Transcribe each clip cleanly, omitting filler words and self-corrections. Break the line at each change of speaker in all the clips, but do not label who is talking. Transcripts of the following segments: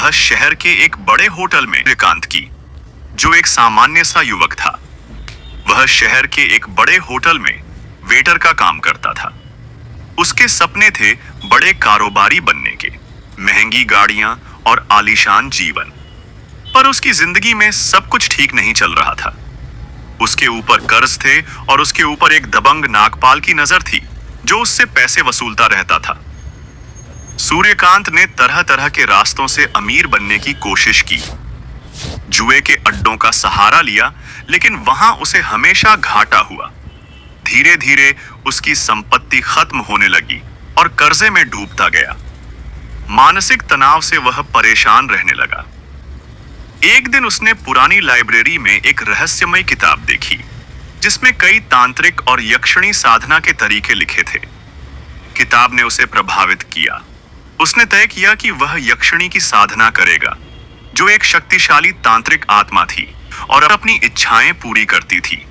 वह शहर के एक बड़े होटल में सूर्यकांत की, जो एक सामान्य सा युवक था। वह शहर के एक बड़े होटल में वेटर का काम करता था। उसके सपने थे बड़े कारोबारी बनने के, महंगी गाड़ियां और आलीशान जीवन। पर उसकी जिंदगी में सब कुछ ठीक नहीं चल रहा था। उसके ऊपर कर्ज थे और उसके ऊपर एक दबंग नागपाल की नजर थी, जो उससे पैसे वसूलता रहता था। सूर्यकांत ने तरह तरह के रास्तों से अमीर बनने की कोशिश की। जुए के अड्डों का सहारा लिया, लेकिन वहां उसे हमेशा घाटा हुआ। धीरे धीरे उसकी संपत्ति खत्म होने लगी और कर्जे में डूबता गया। मानसिक तनाव से वह परेशान रहने लगा। एक दिन उसने पुरानी लाइब्रेरी में एक रहस्यमय किताब देखी, जिसमें कई तांत्रिक और यक्षिणी साधना के तरीके लिखे थे। किताब ने उसे प्रभावित किया। उसने तय किया कि वह यक्षिणी की साधना करेगा, जो एक शक्तिशाली तांत्रिक आत्मा थी और अपनी इच्छाएं पूरी करती थी।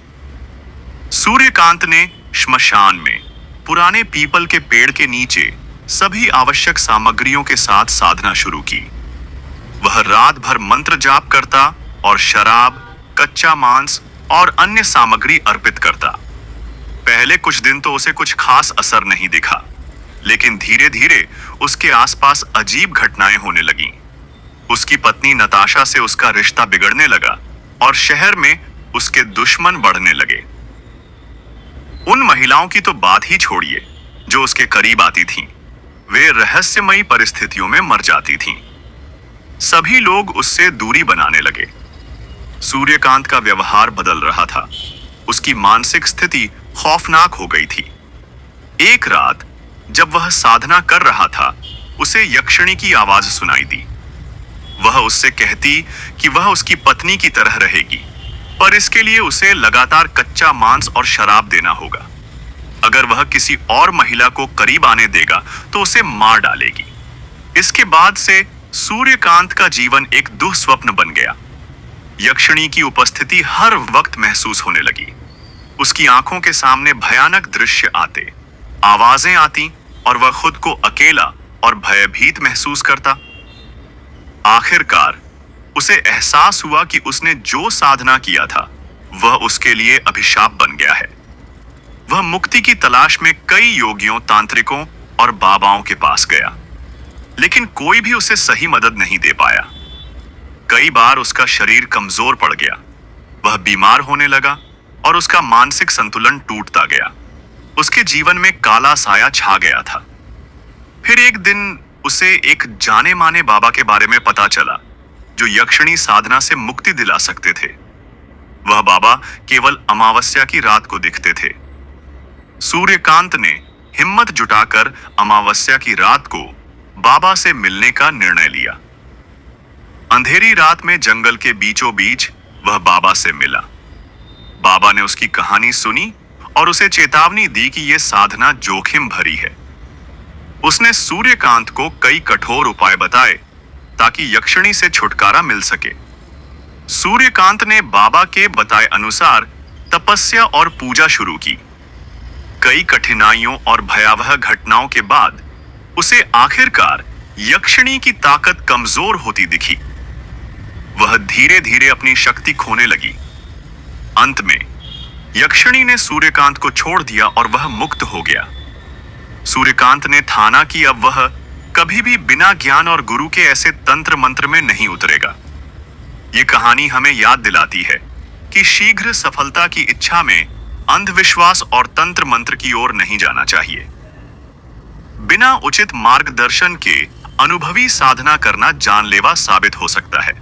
सूर्यकांत ने श्मशान में पुराने पीपल के पेड़ के नीचे सभी आवश्यक सामग्रियों के साथ साधना शुरू की। वह रात भर मंत्र जाप करता और शराब, कच्चा मांस और अन्य सामग्री अर्पित करता। पहले कुछ दिन तो उसे कुछ खास असर नहीं दिखा, लेकिन धीरे धीरे उसके आसपास अजीब घटनाएं होने लगीं। उसकी पत्नी नताशा से उसका रिश्ता बिगड़ने लगा और शहर में उसके दुश्मन बढ़ने लगे। उन महिलाओं की तो बात ही छोड़िए जो उसके करीब आती थीं। वे रहस्यमयी परिस्थितियों में मर जाती थीं। सभी लोग उससे दूरी बनाने लगे। सूर्यकांत का व्यवहार बदल रहा था। उसकी मानसिक स्थिति खौफनाक हो गई थी। एक रात जब वह साधना कर रहा था, उसे यक्षिणी की आवाज सुनाई दी। वह उससे कहती कि वह उसकी पत्नी की तरह रहेगी, पर इसके लिए उसे लगातार कच्चा मांस और शराब देना होगा। अगर वह किसी और महिला को करीब आने देगा तो उसे मार डालेगी। इसके बाद से सूर्यकांत का जीवन एक दुःस्वप्न बन गया। यक्षिणी की उपस्थिति हर वक्त महसूस होने लगी। उसकी आंखों के सामने भयानक दृश्य आते, आवाजें आती और वह खुद को अकेला और भयभीत महसूस करता। आखिरकार उसे एहसास हुआ कि उसने जो साधना किया था वह उसके लिए अभिशाप बन गया है। वह मुक्ति की तलाश में कई योगियों, तांत्रिकों और बाबाओं के पास गया, लेकिन कोई भी उसे सही मदद नहीं दे पाया। कई बार उसका शरीर कमजोर पड़ गया, वह बीमार होने लगा और उसका मानसिक संतुलन टूटता गया। उसके जीवन में काला साया छा गया था। फिर एक दिन उसे एक जाने माने बाबा के बारे में पता चला, जो यक्षिणी साधना से मुक्ति दिला सकते थे। वह बाबा केवल अमावस्या की रात को दिखते थे। सूर्यकांत ने हिम्मत जुटाकर अमावस्या की रात को बाबा से मिलने का निर्णय लिया। अंधेरी रात में जंगल के बीचों बीच वह बाबा से मिला। बाबा ने उसकी कहानी सुनी और उसे चेतावनी दी कि यह साधना जोखिम भरी है। उसने सूर्यकांत को कई कठोर उपाय बताए ताकि यक्षिणी से छुटकारा मिल सके। सूर्यकांत ने बाबा के बताए अनुसार तपस्या और पूजा शुरू की। कई कठिनाइयों और भयावह घटनाओं के बाद उसे आखिरकार यक्षिणी की ताकत कमजोर होती दिखी। वह धीरे धीरे अपनी शक्ति खोने लगी। अंत में यक्षिणी ने सूर्यकांत को छोड़ दिया और वह मुक्त हो गया। सूर्यकांत ने ठाना कि अब वह कभी भी बिना ज्ञान और गुरु के ऐसे तंत्र मंत्र में नहीं उतरेगा। ये कहानी हमें याद दिलाती है कि शीघ्र सफलता की इच्छा में अंधविश्वास और तंत्र मंत्र की ओर नहीं जाना चाहिए। बिना उचित मार्गदर्शन के अनुभवी साधना करना जानलेवा साबित हो सकता है।